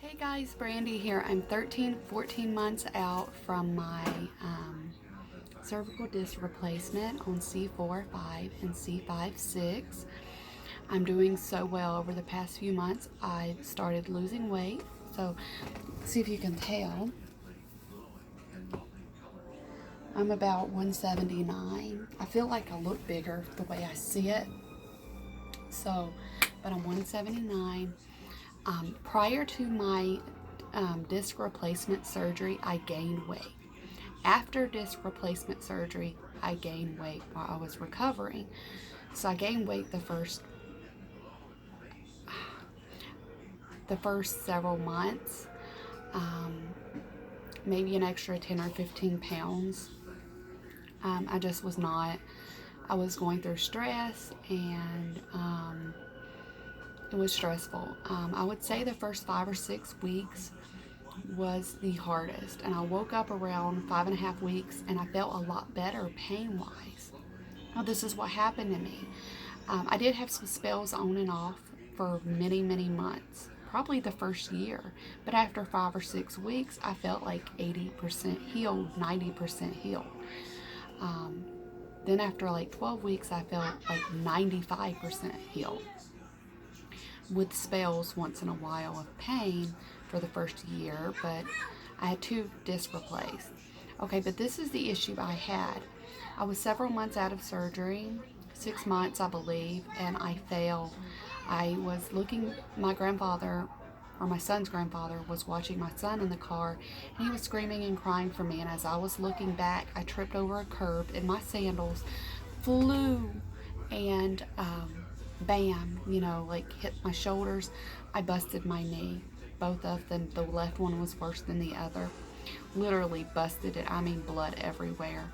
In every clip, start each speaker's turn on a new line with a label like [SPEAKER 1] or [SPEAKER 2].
[SPEAKER 1] Hey guys, Brandy here. I'm 14 months out from my cervical disc replacement on C4-5 and C5-6. I'm doing so well over the past few months. I started losing weight, so see if you can tell. I'm about 179. I feel like I look bigger the way I see it. But I'm 179. Prior to my disc replacement surgery, I gained weight. After disc replacement surgery, I gained weight while I was recovering. So I gained weight the first several months, maybe an extra 10 or 15 pounds. I just was not. I was going through stress, and it was stressful. I would say the first 5 or 6 weeks was the hardest, and I woke up around 5.5 weeks and I felt a lot better pain wise. Now, this is what happened to me. I did have some spells on and off for many months, probably the first year, but after 5 or 6 weeks I felt like 80% healed, 90% healed. Then after like 12 weeks I felt like 95% healed, with spells once in a while of pain for the first year, but I had 2 discs replaced. Okay, but this is the issue I had. I was several months out of surgery, 6 months I believe, and I fell. I was looking, my grandfather, or my son's grandfather, was watching my son in the car, and he was screaming and crying for me, and as I was looking back, I tripped over a curb and my sandals flew, and bam, like hit my shoulders. I busted my knee. Both of them. The left one was worse than the other. Literally busted it. I mean, blood everywhere.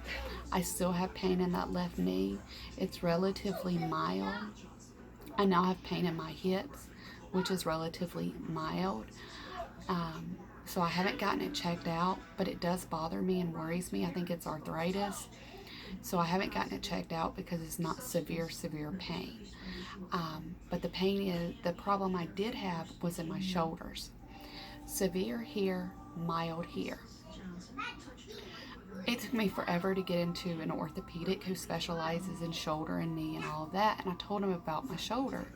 [SPEAKER 1] I still have pain in that left knee. It's relatively mild. I now have pain in my hips, which is relatively mild. So I haven't gotten it checked out, but it does bother me and worries me. I think it's arthritis. So I haven't gotten it checked out because it's not severe pain. But the problem I did have was in my shoulders. Severe here, mild here. It took me forever to get into an orthopedic who specializes in shoulder and knee and all of that, and I told him about my shoulder.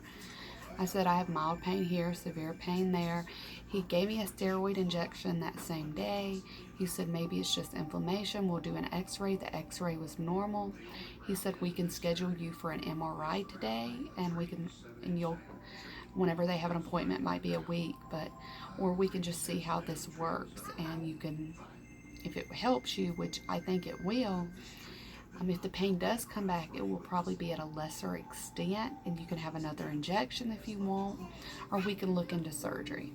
[SPEAKER 1] I said I have mild pain here, severe pain there. He gave me a steroid injection that same day. He said maybe it's just inflammation. We'll do an x-ray. The x-ray was normal. He said we can schedule you for an MRI today, and you'll, whenever they have an appointment, might be a week, or we can just see how this works, and you can, if it helps you, which I think it will. If the pain does come back, it will probably be at a lesser extent, and you can have another injection if you want, or we can look into surgery.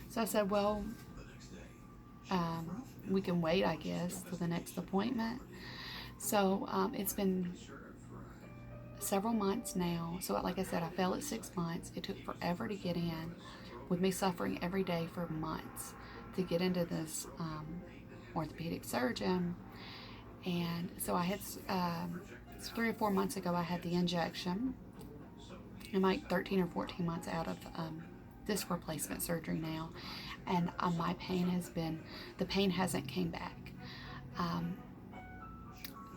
[SPEAKER 1] So I said, well, we can wait, I guess, till the next appointment. So it's been several months now. So like I said, I fell at 6 months. It took forever to get in, with me suffering every day for months to get into this orthopedic surgeon. And so I had 3 or 4 months ago I had the injection. I'm like 13 or 14 months out of disc replacement surgery now, and my pain the pain hasn't came back,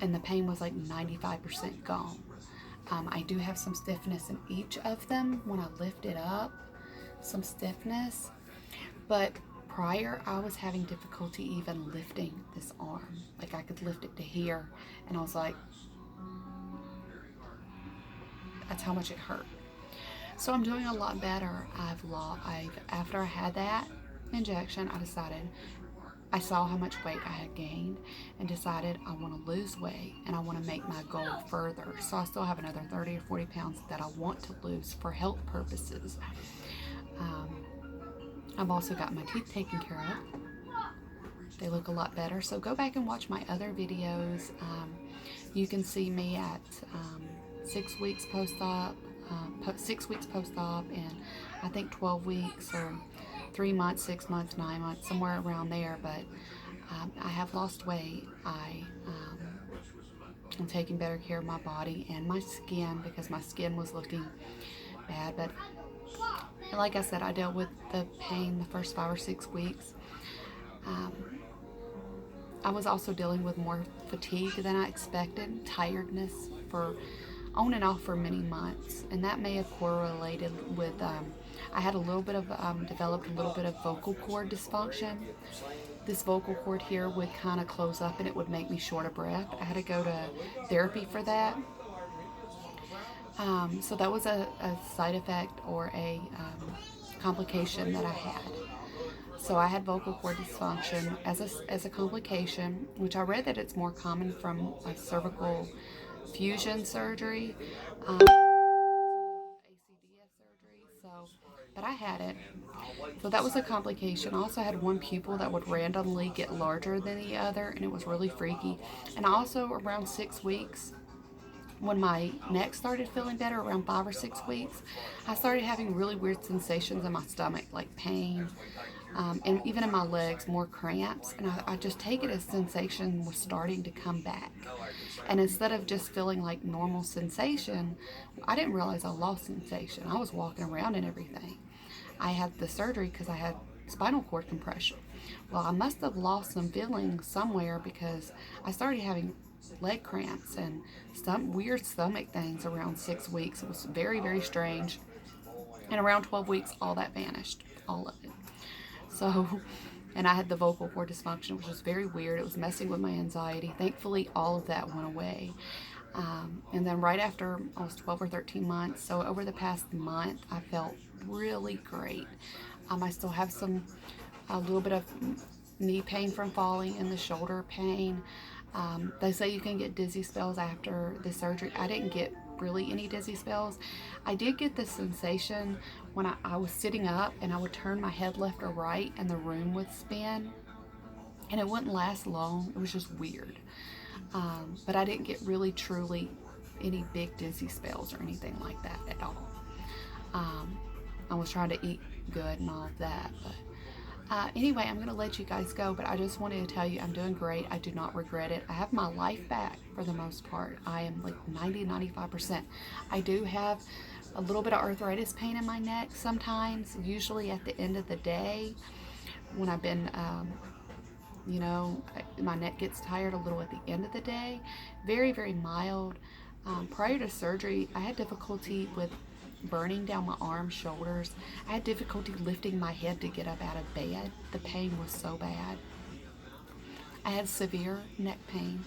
[SPEAKER 1] and the pain was like 95% gone. I do have some stiffness in each of them when I lift it up, some stiffness, but prior, I was having difficulty even lifting this arm. Like I could lift it to here, and I was like, that's how much it hurt. So I'm doing a lot better. After I had that injection, I saw how much weight I had gained, and decided I want to lose weight, and I want to make my goal further. So I still have another 30 or 40 pounds that I want to lose for health purposes. I've also got my teeth taken care of. They look a lot better. So go back and watch my other videos. You can see me at 6 weeks post-op, 6 weeks post-op, and I think 12 weeks, or 3 months, 6 months, 9 months, somewhere around there. But I have lost weight. I'm taking better care of my body and my skin, because my skin was looking bad. But And like I said, I dealt with the pain the first 5 or 6 weeks. Um, I was also dealing with more fatigue than I expected, tiredness for on and off for many months, and that may have correlated with. I had a little bit of developed a little bit of vocal cord dysfunction. This vocal cord here would kind of close up, and it would make me short of breath. I had to go to therapy for that. So that was a side effect or a complication that I had. So I had vocal cord dysfunction as a complication, which I read that it's more common from a cervical fusion surgery, ACDF surgery. So, but I had it. So that was a complication. I also had one pupil that would randomly get larger than the other, and it was really freaky. And also around 6 weeks, when my neck started feeling better, around 5 or 6 weeks, I started having really weird sensations in my stomach, like pain, and even in my legs, more cramps. And I just take it as sensation was starting to come back. And instead of just feeling like normal sensation, I didn't realize I lost sensation. I was walking around and everything. I had the surgery because I had spinal cord compression. Well, I must have lost some feeling somewhere because I started having leg cramps and some weird stomach things around 6 weeks. It was very, very strange. And around 12 weeks, all that vanished, all of it. So, and I had the vocal cord dysfunction, which was very weird. It was messing with my anxiety. Thankfully, all of that went away. And then right after I was 12 or 13 months, so over the past month, I felt really great. I still have a little bit of knee pain from falling and the shoulder pain. They say you can get dizzy spells after the surgery. I didn't get really any dizzy spells. I did get the sensation when I was sitting up and I would turn my head left or right and the room would spin, and it wouldn't last long. It was just weird. But I didn't get really truly any big dizzy spells or anything like that at all. I was trying to eat good and all of that, but anyway, I'm going to let you guys go, but I just wanted to tell you I'm doing great. I do not regret it. I have my life back for the most part. I am like 95%. I do have a little bit of arthritis pain in my neck sometimes, usually at the end of the day when I've been, my neck gets tired a little at the end of the day. Very, very mild. Prior to surgery, I had difficulty with burning down my arms, shoulders. I had difficulty lifting my head to get up out of bed. The pain was so bad. I had severe neck pain,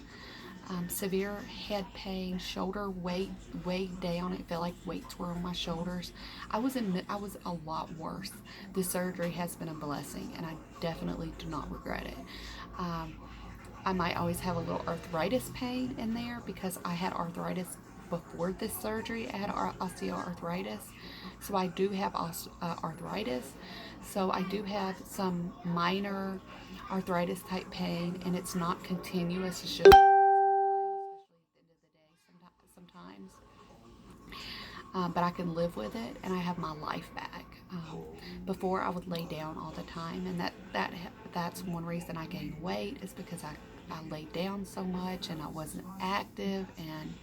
[SPEAKER 1] severe head pain, shoulder weight weighed down. It felt like weights were on my shoulders. I was a lot worse. The surgery has been a blessing, and I definitely do not regret it. I might always have a little arthritis pain in there because I had arthritis before this surgery. I had osteoarthritis, so I do have arthritis. So I do have some minor arthritis type pain, and it's not continuous. It's just especially at the end of the day sometimes. But I can live with it, and I have my life back. Before I would lay down all the time, and that's one reason I gained weight is because I laid down so much and I wasn't active, and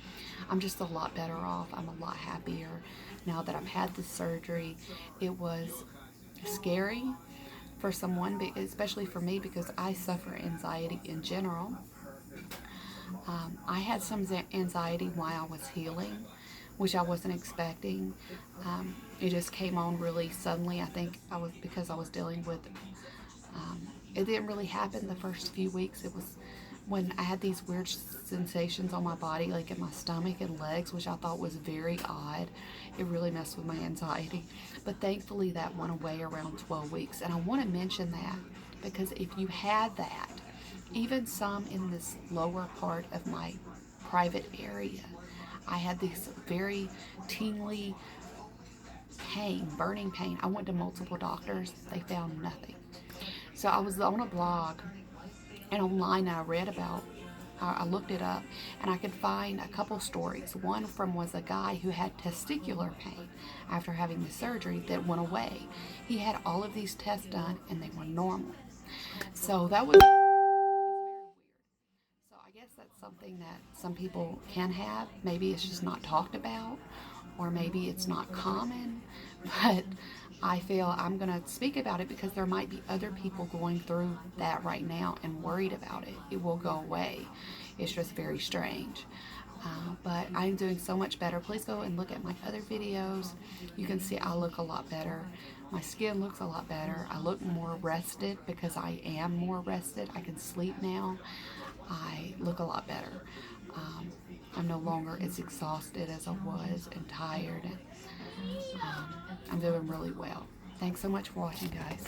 [SPEAKER 1] I'm just a lot better off. I'm a lot happier now that I've had this surgery. It was scary for someone, especially for me, because I suffer anxiety in general. I had some anxiety while I was healing, which I wasn't expecting. It just came on really suddenly. I think because I was dealing with. It didn't really happen the first few weeks. It was when I had these weird sensations on my body, like in my stomach and legs, which I thought was very odd. It really messed with my anxiety. But thankfully that went away around 12 weeks. And I want to mention that because if you had that, even some in this lower part of my private area, I had this very tingly pain, burning pain. I went to multiple doctors. They found nothing. So I was on a blog and online I read about, I looked it up, and I could find a couple stories. One was a guy who had testicular pain after having the surgery that went away. He had all of these tests done and they were normal. So that was very weird. So I guess that's something that some people can have. Maybe it's just not talked about, or maybe it's not common. But I feel I'm going to speak about it because there might be other people going through that right now and worried about it. It will go away. It's just very strange. But I'm doing so much better. Please go and look at my other videos. You can see I look a lot better. My skin looks a lot better. I look more rested because I am more rested. I can sleep now. I look a lot better. I'm no longer as exhausted as I was and tired. And, I'm doing really well. Thanks so much for watching, guys.